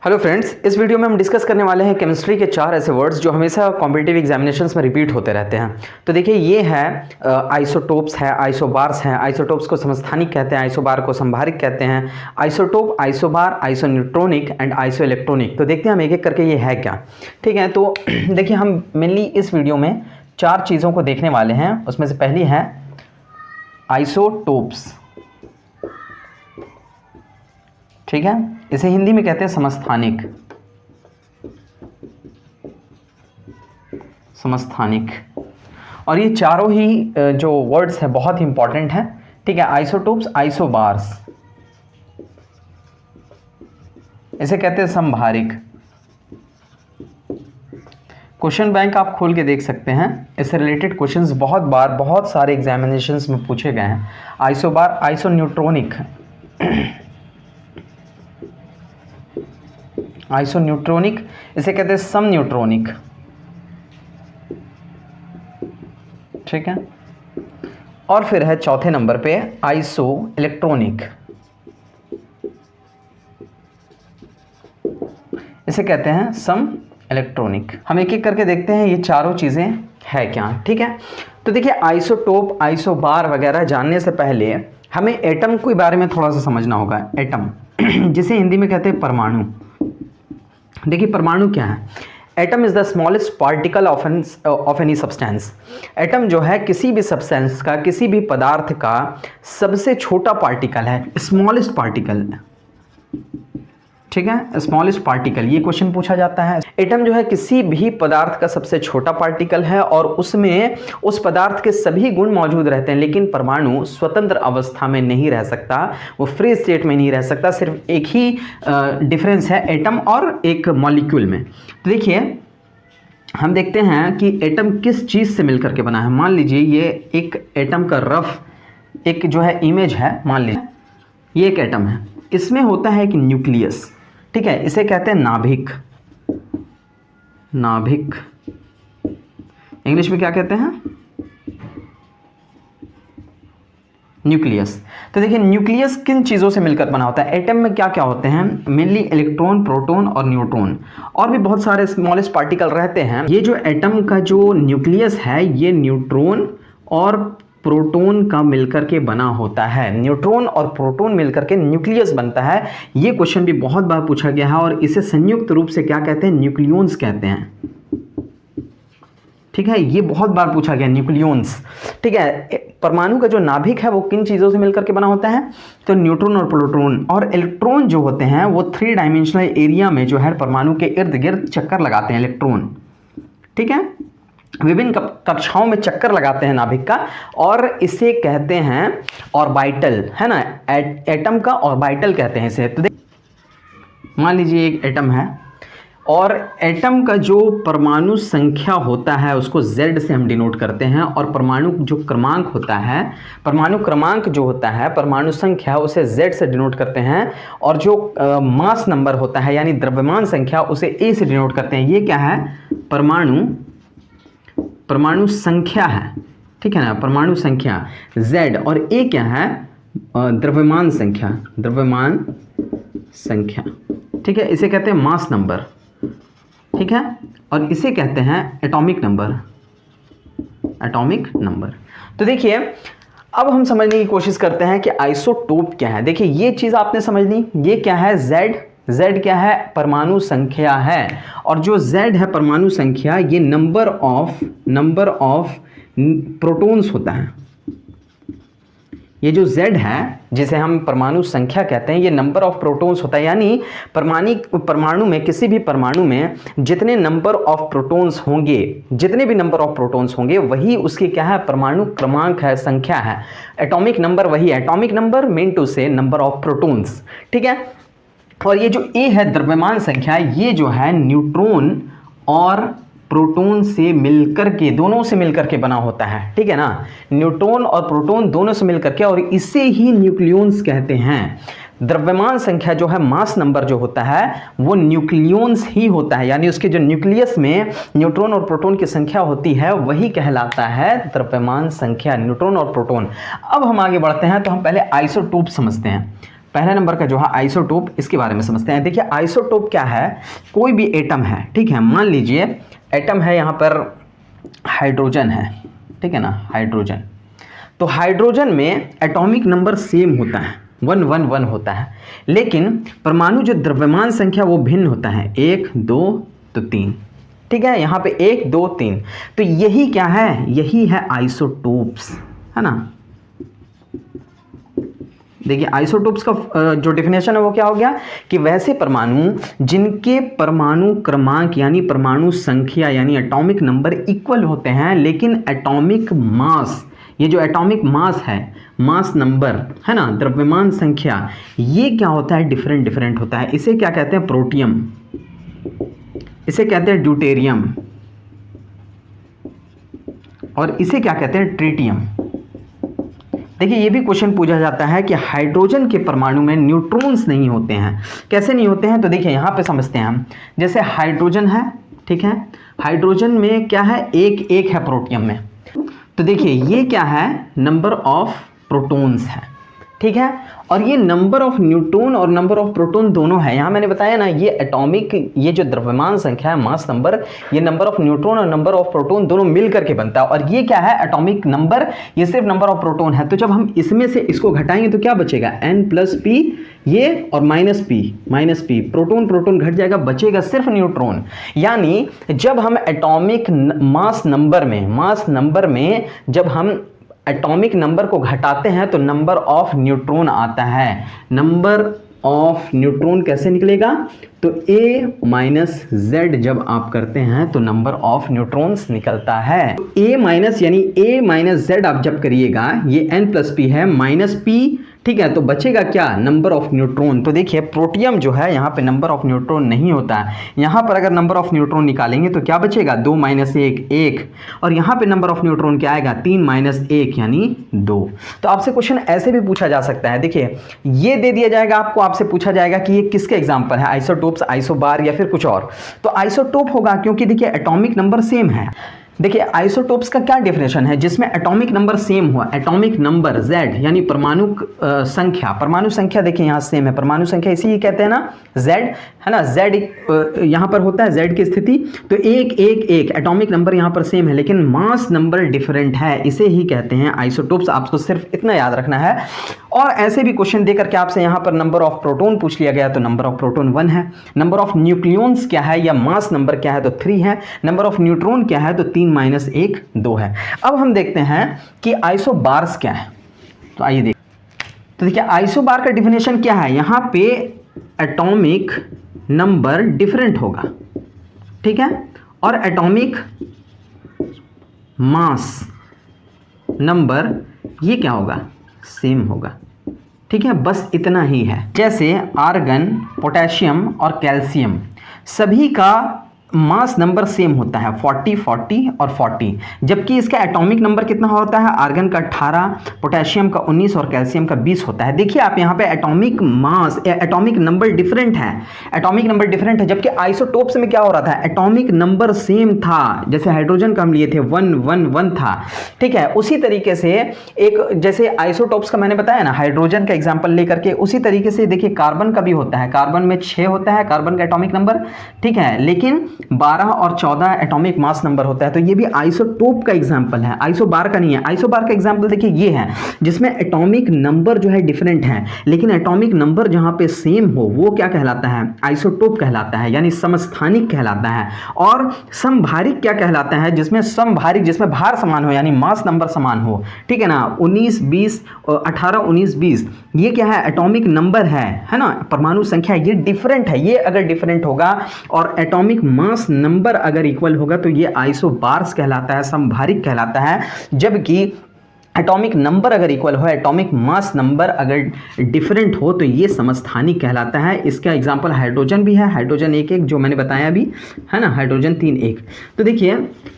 Hello friends, इस video में हम डिस्कस करने वाले हैं केमिस्ट्री के 4 ऐसे वर्ड्स जो हमेशा कॉम्पिटिटिव एग्जामिनेशंस में रिपीट होते रहते हैं। तो देखिए, ये है आइसोटोप्स है, आइसोबार्स हैं। आइसोटोप्स को समस्थानिक कहते हैं, आइसोबार को संभारिक कहते हैं। Isotope, isobar, isoneutronic and isoelectronic. तो देखते हैं हम एक एक करके ये है क्या। ठीक है, तो देखिए हम मेनली इस वीडियो में 4 चीज़ों को देखने वाले हैं। उसमें से पहली है आइसोटोप्स। ठीक है, इसे हिंदी में कहते हैं समस्थानिक। समस्थानिक। और ये चारों ही जो वर्ड्स है बहुत ही इंपॉर्टेंट हैं। ठीक है, आइसोटोप्स, आइसोबार्स, इसे कहते हैं संभारिक। क्वेश्चन बैंक आप खोल के देख सकते हैं, इससे रिलेटेड क्वेश्चंस बहुत बार बहुत सारे एग्जामिनेशंस में पूछे गए हैं। आइसोबार, आइसोन्यूट्रॉनिक, आइसोन्यूट्रॉनिक, इसे कहते हैं समन्यूट्रॉनिक। ठीक है, और फिर है चौथे नंबर पे आइसो इलेक्ट्रॉनिक, इसे कहते हैं सम इलेक्ट्रॉनिक। हम एक एक करके देखते हैं ये चारों चीजें है क्या। ठीक है, तो देखिए आइसोटोप, आइसोबार वगैरह जानने से पहले हमें एटम के बारे में थोड़ा सा समझना होगा। एटम जिसे हिंदी में कहते हैं परमाणु। देखिए परमाणु क्या है। Atom is the smallest particle of any substance. Atom जो है किसी भी सब्सटेंस का, किसी भी पदार्थ का सबसे छोटा पार्टिकल है, स्मॉलेस्ट पार्टिकल। ठीक है, स्मॉलेस्ट पार्टिकल, ये क्वेश्चन पूछा जाता है। एटम जो है किसी भी पदार्थ का सबसे छोटा पार्टिकल है और उसमें उस पदार्थ के सभी गुण मौजूद रहते हैं, लेकिन परमाणु स्वतंत्र अवस्था में नहीं रह सकता, वो फ्री स्टेट में नहीं रह सकता। सिर्फ एक ही डिफरेंस है एटम और एक मॉलिक्यूल में। तो देखिए हम देखते हैं कि एटम किस चीज़ से मिलकर के बना है। मान लीजिए ये एक एटम का रफ एक जो है इमेज है। मान लीजिए ये एक एटम है, इसमें होता है एक न्यूक्लियस। ठीक है, इसे कहते हैं नाभिक। नाभिक इंग्लिश में क्या कहते हैं? न्यूक्लियस। तो देखिए न्यूक्लियस किन चीज़ों से मिलकर बना होता है। एटम में क्या क्या होते हैं? मेनली इलेक्ट्रॉन, प्रोटॉन और न्यूट्रॉन, और भी बहुत सारे स्मॉलेस्ट पार्टिकल रहते हैं। ये जो एटम का जो न्यूक्लियस है ये न्यूट्रॉन और प्रोटॉन का मिलकर के बना होता है। न्यूट्रॉन और प्रोटॉन मिलकर के न्यूक्लियस बनता है। ये क्वेश्चन भी बहुत बार पूछा गया है और इसे संयुक्त रूप से क्या कहते हैं? न्यूक्लियॉन्स कहते हैं। ठीक है, ये बहुत बार पूछा गया, न्यूक्लियॉन्स। ठीक है, परमाणु का जो नाभिक है वो किन चीज़ों से मिलकर के बना होता है? तो न्यूट्रॉन और प्रोटॉन। और इलेक्ट्रॉन जो होते हैं वो 3 डायमेंशनल एरिया में जो है परमाणु के इर्द गिर्द चक्कर लगाते हैं इलेक्ट्रॉन। ठीक है, विभिन्न कक्षाओं में चक्कर लगाते हैं नाभिक का, और इसे कहते हैं ऑर्बिटल, है ना। एटम का ऑर्बिटल कहते हैं इसे। तो मान लीजिए एक एटम है और एटम का जो परमाणु संख्या होता है उसको Z से हम डिनोट करते हैं, और परमाणु जो क्रमांक होता है, परमाणु क्रमांक जो होता है, परमाणु संख्या, उसे Z से डिनोट करते हैं, और जो मास नंबर होता है यानी द्रव्यमान संख्या उसे A से डिनोट करते हैं। ये क्या है? परमाणु संख्या है। ठीक है ना, परमाणु संख्या Z, और A क्या है? द्रव्यमान संख्या। द्रव्यमान संख्या। ठीक है, इसे कहते हैं मास नंबर। ठीक है, और इसे कहते हैं एटॉमिक नंबर। Atomic number. तो देखिए अब हम समझने की कोशिश करते हैं कि आइसोटोप क्या है। देखिए ये चीज़ आपने समझ ली, ये क्या है? Z क्या है? परमाणु संख्या है। और जो Z है परमाणु संख्या, ये नंबर ऑफ प्रोटॉन्स होता है। ये जो Z है जिसे हम परमाणु संख्या कहते हैं, ये नंबर ऑफ प्रोटॉन्स होता है। यानी परमाणु में, किसी भी परमाणु में जितने नंबर ऑफ प्रोटॉन्स होंगे, जितने भी नंबर ऑफ प्रोटॉन्स होंगे, वही उसकी क्या है? परमाणु क्रमांक है, संख्या है। एटॉमिक नंबर वही है। एटॉमिक नंबर मीन टू से नंबर ऑफ प्रोटॉन्स। ठीक है, और ये जो A है द्रव्यमान संख्या, ये जो है न्यूट्रॉन और प्रोटॉन से मिलकर के, दोनों से मिलकर के बना होता है। ठीक है ना, न्यूट्रॉन और प्रोटॉन दोनों से मिलकर के, और इसे ही न्यूक्लियॉन्स कहते हैं। द्रव्यमान संख्या जो है, मास नंबर जो होता है, वो न्यूक्लियॉन्स ही होता है। यानी उसके जो न्यूक्लियस में न्यूट्रॉन और प्रोटॉन की संख्या होती है वही कहलाता है द्रव्यमान संख्या, न्यूट्रॉन और प्रोटॉन। अब हम आगे बढ़ते हैं तो हम पहले आइसोटोप समझते हैं। पहले नंबर का जो है आइसोटोप, इसके बारे में समझते हैं। देखिए आइसोटोप क्या है, कोई भी एटम है, ठीक है, मान लीजिए एटम है, यहाँ पर हाइड्रोजन है, ठीक है ना, हाइड्रोजन। तो हाइड्रोजन में एटॉमिक नंबर सेम होता है, 111 होता है, लेकिन परमाणु जो द्रव्यमान संख्या वो भिन्न होता है, 1 2 तो 3, ठीक है, यहाँ पे 1 2 3। तो यही क्या है, यही है आइसोटोप्स, है ना। देखिए आइसोटोप्स का जो डेफिनेशन है वो क्या हो गया कि वैसे परमाणु जिनके परमाणु क्रमांक यानी परमाणु संख्या यानी एटॉमिक नंबर इक्वल होते हैं, लेकिन एटॉमिक मास, ये जो एटॉमिक मास है, मास नंबर है ना, द्रव्यमान संख्या, ये क्या होता है, डिफरेंट डिफरेंट होता है। इसे क्या कहते हैं, प्रोटियम, इसे कहते हैं ड्यूटेरियम, और इसे क्या कहते हैं, ट्रिटियम। देखिए ये भी क्वेश्चन पूछा जाता है कि हाइड्रोजन के परमाणु में न्यूट्रॉन्स नहीं होते हैं, कैसे नहीं होते हैं। तो देखिए यहाँ पे समझते हैं हम, जैसे हाइड्रोजन है, ठीक है, हाइड्रोजन में क्या है, एक एक है प्रोटियम में। तो देखिए ये क्या है, नंबर ऑफ प्रोटॉन्स है, ठीक है, और ये नंबर ऑफ न्यूट्रॉन और नंबर ऑफ प्रोटॉन दोनों है। यहाँ मैंने बताया ना, ये एटॉमिक, ये जो द्रव्यमान संख्या है, मास नंबर, ये नंबर ऑफ न्यूट्रॉन और नंबर ऑफ प्रोटॉन दोनों मिल करके बनता है, और ये क्या है, एटॉमिक नंबर, ये सिर्फ नंबर ऑफ प्रोटॉन है। तो जब हम इसमें से इसको घटाएंगे तो क्या बचेगा, n+p, ये और -p, प्रोटॉन प्रोटॉन घट जाएगा, बचेगा सिर्फ न्यूट्रॉन। यानी जब हम एटॉमिक मास नंबर में जब हम एटॉमिक नंबर को घटाते हैं तो नंबर ऑफ न्यूट्रॉन आता है। नंबर ऑफ न्यूट्रॉन कैसे निकलेगा, तो A-Z जब आप करते हैं तो नंबर ऑफ न्यूट्रॉन्स निकलता है। A- यानी A-Z आप जब करिएगा, ये n+p है, -p, ठीक है, तो बचेगा क्या, नंबर ऑफ न्यूट्रॉन। तो देखिए प्रोटियम जो है, यहाँ पे नंबर ऑफ न्यूट्रॉन नहीं होता है, यहाँ पर अगर नंबर ऑफ न्यूट्रॉन निकालेंगे तो क्या बचेगा, 2 - 1 1, और यहाँ पे नंबर ऑफ न्यूट्रॉन क्या आएगा, 3 - 1 यानी 2। तो आपसे क्वेश्चन ऐसे भी पूछा जा सकता है। देखिए ये दे दिया जाएगा आपको, आपसे पूछा जाएगा कि ये किसके एग्जाम्पल है, आइसोटोप्स, आइसोबार या फिर कुछ और। तो आइसोटोप होगा, क्योंकि देखिए एटॉमिक नंबर सेम है। देखिए आइसोटोप्स का क्या डेफिनेशन है, जिसमें एटॉमिक नंबर सेम हुआ, एटॉमिक नंबर Z यानी परमाणु संख्या देखिए यहाँ सेम है, परमाणु संख्या इसी कहते हैं ना, Z है ना, Z यहाँ पर होता है Z की स्थिति, तो 1 1 1 एटॉमिक नंबर यहाँ पर सेम है, लेकिन मास नंबर डिफरेंट है, इसे ही कहते हैं आइसोटोप्स। आपको सिर्फ इतना याद रखना है। और ऐसे भी क्वेश्चन देकर के आपसे यहाँ पर नंबर ऑफ प्रोटॉन पूछ लिया गया, तो नंबर ऑफ प्रोटॉन 1 है, नंबर ऑफ न्यूक्लियॉन्स क्या है या मास नंबर क्या है, तो 3 है, नंबर ऑफ न्यूट्रॉन क्या है, तो 3 - 1 2 है। अब हम देखते हैं कि आइसोबार्स क्या है, तो आइए देख। तो देखिए आइसोबार का डिफिनेशन क्या है, यहाँ पे एटॉमिक नंबर डिफरेंट होगा, ठीक है, और एटॉमिक मास नंबर ये क्या होगा, सेम होगा, ठीक है, बस इतना ही है। जैसे आर्गन, पोटेशियम और कैल्शियम, सभी का मास नंबर सेम होता है, 40 40 और 40, जबकि इसका एटॉमिक नंबर कितना होता है, आर्गन का 18, पोटेशियम का 19 और कैल्शियम का 20 होता है। देखिए आप यहाँ पे atomic mass, atomic number different है, एटॉमिक नंबर डिफरेंट है, जबकि आइसोटोप्स में क्या हो रहा था, एटॉमिक नंबर सेम था। जैसे हाइड्रोजन का हम लिए थे 1 1 1 था, ठीक है, उसी तरीके से एक जैसे आइसोटोप्स का मैंने बताया ना, हाइड्रोजन का एग्जाम्पल लेकर के, उसी तरीके से देखिए कार्बन का भी होता है, कार्बन में 6 होता है कार्बन का एटॉमिक नंबर, ठीक है, लेकिन 12 और 14 एटॉमिक मास नंबर होता है। तो ये भी आइसोटोप का एग्जांपल है, आइसोबार का नहीं है। आइसोबार का एग्जांपल देखिए ये है, जिसमें एटॉमिक नंबर जो है डिफरेंट है, लेकिन एटॉमिक नंबर जहां पे सेम हो वो क्या कहलाता है, आइसोटोप कहलाता है, यानी समस्थानिक कहलाता है। और समभारिक क्या कहलाता है, जिसमें समभारिक, जिसमें भार समान हो यानी मास नंबर समान हो, ठीक है ना, 19 20 18 19 20, ये क्या है, एटॉमिक नंबर है ना, परमाणु संख्या, ये डिफरेंट है। ये अगर डिफरेंट होगा और एटॉमिक मास नंबर अगर इक्वल होगा तो ये आइसोबार्स कहलाता है, समभारिक कहलाता है। जबकि एटॉमिक नंबर अगर इक्वल हो, एटॉमिक मास नंबर अगर डिफरेंट हो तो ये समस्थानिक कहलाता है। इसका एग्जांपल हाइड्रोजन भी है, हाइड्रोजन 1 1 जो मैंने बताया अभी, है ना, हाइड्रोजन 3 1। तो देखिए,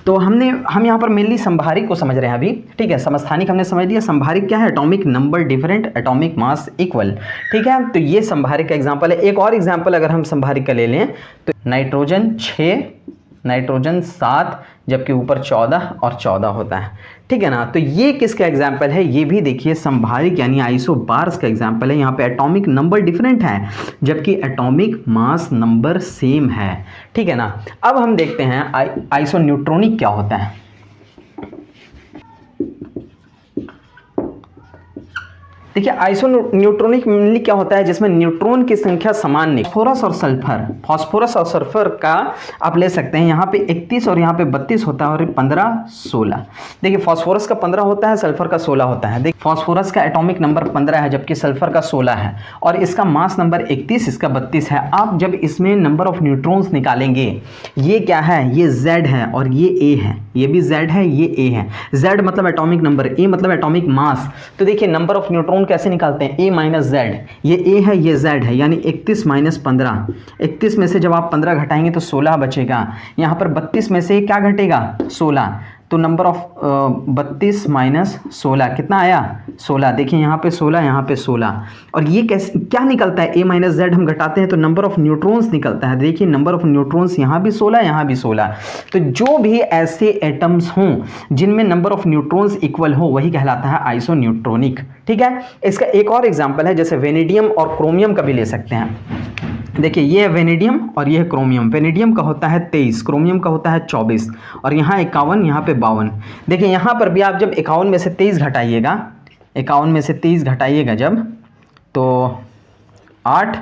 तो हम यहाँ पर मेनली समभारिक को समझ रहे हैं अभी, ठीक है, समस्थानिक हमने समझ लिया। समभारिक क्या है, atomic number different, atomic mass equal, ठीक है, तो ये समभारिक का एग्जाम्पल है। एक और एग्जाम्पल अगर हम समभारिक का ले लें तो नाइट्रोजन 6, नाइट्रोजन 7, जबकि ऊपर 14 और 14 होता है, ठीक है ना। तो ये किसका एग्जाम्पल है, ये भी देखिए संभाविक यानी आइसोबार्स का एग्जाम्पल है। यहाँ पे एटॉमिक नंबर डिफरेंट है जबकि एटॉमिक मास नंबर सेम है, ठीक है ना। अब हम देखते हैं आइसोन्यूट्रॉनिक क्या होता है। देखिए आइसोन्यूट्रॉनिक मेनली क्या होता है, जिसमें न्यूट्रॉन की संख्या समान नहीं। फास्फोरस और सल्फर, फास्फोरस और सल्फर का आप ले सकते हैं, यहाँ पे 31 और यहाँ पे 32 होता है और 15 16। देखिए फास्फोरस का 15 होता है, सल्फर का 16 होता है। देखिए फास्फोरस का एटॉमिक नंबर 15 है जबकि सल्फर का 16 है और इसका मास नंबर 31, इसका 32 है। आप जब इसमें नंबर ऑफ न्यूट्रॉन्स निकालेंगे, ये क्या है, ये Z है और ये A है, ये भी Z है, ये A है। Z मतलब एटॉमिक नंबर, A मतलब एटॉमिक मास। तो देखिए नंबर ऑफ न्यूट्रॉन कैसे निकालते हैं, A माइनस Z, ये A है ये Z है, यानी 31 माइनस 15। 31 में से जब आप 15 घटाएंगे तो 16 बचेगा। यहाँ पर 32 में से क्या घटेगा, 16। तो नंबर ऑफ 32 माइनस 16 कितना आया, 16। देखिए यहाँ पे 16, यहाँ पे 16। और ये कैसे क्या निकलता है, A माइनस Z हम घटाते हैं तो नंबर ऑफ न्यूट्रॉन्स निकलता है। देखिए नंबर ऑफ न्यूट्रॉन्स यहाँ भी 16, यहाँ भी 16। तो जो भी ऐसे एटम्स हों जिनमें नंबर ऑफ न्यूट्रॉन्स इक्वल हो वही कहलाता है आइसोन्यूट्रॉनिक, ठीक है। इसका एक और एग्जाम्पल है, जैसे वेनेडियम और क्रोमियम का भी ले सकते हैं। देखिए ये है वेनेडियम और ये है क्रोमियम। वेनेडियम का होता है 23, क्रोमियम का होता है 24 और यहाँ 51, यहाँ पे 52। देखिए यहाँ पर भी आप जब 51 में से 23 घटाइएगा, 51 में से 23 घटाइएगा जब, तो 8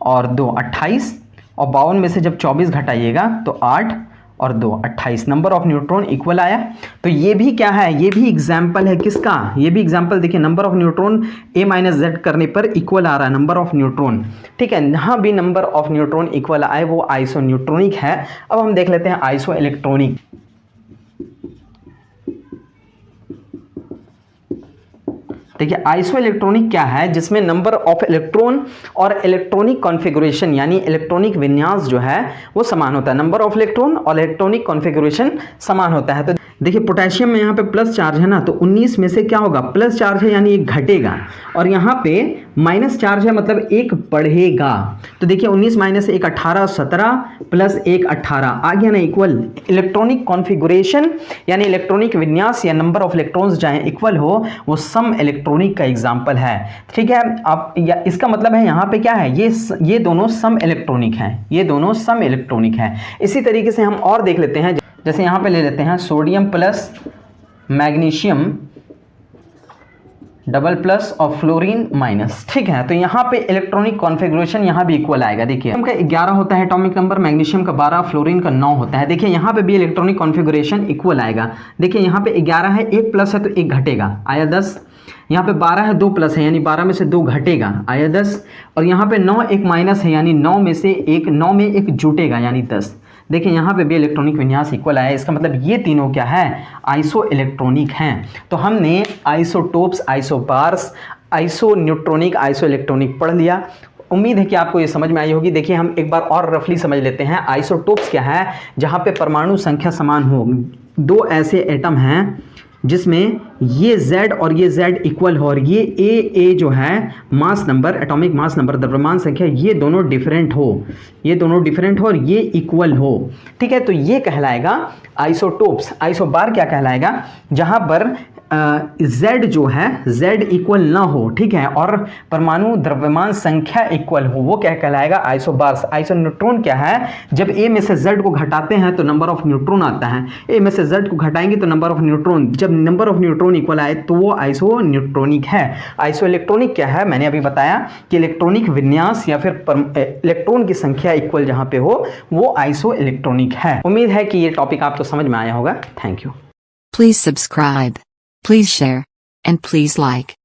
और 2 28 और 52 में से जब 24 घटाइएगा तो 8 और 2 28। नंबर ऑफ न्यूट्रॉन इक्वल आया। तो ये भी क्या है, ये भी एग्जाम्पल है किसका, ये भी एग्जाम्पल देखिए number of neutron A minus Z करने पर इक्वल आ रहा है नंबर ऑफ न्यूट्रॉन, ठीक है। जहाँ भी नंबर ऑफ न्यूट्रॉन इक्वल आए वो आइसोन्यूट्रॉनिक है। अब हम देख लेते हैं आइसो इलेक्ट्रॉनिक। देखिए आइसो इलेक्ट्रॉनिक क्या है, जिसमें नंबर ऑफ इलेक्ट्रॉन और इलेक्ट्रॉनिक कॉन्फ़िगरेशन यानी इलेक्ट्रॉनिक विन्यास जो है वो समान होता है। नंबर ऑफ इलेक्ट्रॉन और इलेक्ट्रॉनिक कॉन्फ़िगरेशन समान होता है। तो देखिए पोटेशियम में यहाँ पे प्लस चार्ज है ना, तो 19 में से क्या होगा, प्लस चार्ज है यानी एक घटेगा और यहाँ पे माइनस चार्ज है मतलब एक बढ़ेगा। तो देखिए 19 माइनस 1 18, 17 प्लस 1 18 आ गया ना इक्वल। इलेक्ट्रॉनिक कॉन्फ़िगरेशन यानी इलेक्ट्रॉनिक विन्यास या नंबर ऑफ इलेक्ट्रॉन्स चाहे इक्वल हो वो सम इलेक्ट्रॉनिक का एग्जाम्पल है, ठीक है। आप या इसका मतलब है यहाँ पे क्या है, ये दोनों सम इलेक्ट्रॉनिक हैं, ये दोनों सम इलेक्ट्रॉनिक हैं। इसी तरीके से हम और देख लेते हैं, जैसे यहाँ पे ले लेते हैं sodium plus magnesium double plus और फ्लोरीन माइनस, ठीक है। तो यहाँ पे इलेक्ट्रॉनिक कॉन्फ़िगरेशन यहाँ भी इक्वल आएगा। देखिए का 11 होता है एटॉमिक नंबर, मैग्नीशियम का 12, फ्लोरीन का 9 होता है। देखिए यहाँ पे भी इलेक्ट्रॉनिक कॉन्फ़िगरेशन इक्वल आएगा। देखिए यहाँ पे 11 है, 1 प्लस है तो 1 घटेगा, आया 10। यहाँ पे 12 है, 2 प्लस है यानी 12 में से 2 घटेगा, आया 10। और यहाँ पे 9 1 माइनस है यानी 9 में से 1 9 में 1 जुटेगा यानी 10। देखिए यहाँ पे भी इलेक्ट्रॉनिक विन्यास इक्वल आया। इसका मतलब ये तीनों क्या है, आइसो इलेक्ट्रॉनिक हैं। तो हमने isotopes, isobars, iso neutronic, iso electronic पढ़ लिया। उम्मीद है कि आपको ये समझ में आई होगी। देखिए हम एक बार और रफली समझ लेते हैं। आइसोटोप्स क्या है, जहाँ पे परमाणु संख्या समान हो। दो ऐसे एटम हैं जिसमें ये Z और ये Z इक्वल हो और ये A जो है mass number, atomic mass number, द्रव्यमान संख्या, ये दोनों डिफरेंट हो, ये दोनों डिफरेंट हो और ये इक्वल हो, ठीक है। तो ये कहलाएगा आइसोटोप्स। आइसोबार क्या कहलाएगा, जहाँ पर Z जो है Z इक्वल ना हो, ठीक है, और परमाणु द्रव्यमान संख्या इक्वल हो, वो क्या कहलाएगा, आइसोबार्स। आइसोन्यूट्रॉन क्या है, जब A में से Z को घटाते हैं तो नंबर ऑफ न्यूट्रॉन आता है, A में से Z को घटाएंगे तो नंबर ऑफ न्यूट्रॉन, जब नंबर ऑफ न्यूट्रॉन इक्वल आए तो वो आइसो न्यूट्रॉनिक है। आइसो इलेक्ट्रॉनिक क्या है, मैंने अभी बताया कि इलेक्ट्रॉनिक विन्यास या फिर इलेक्ट्रॉन की संख्या इक्वल जहाँ पे हो वो आइसो इलेक्ट्रॉनिक है। उम्मीद है कि ये टॉपिक आपको समझ में आया होगा। Thank you. Please subscribe. Please share. And please like.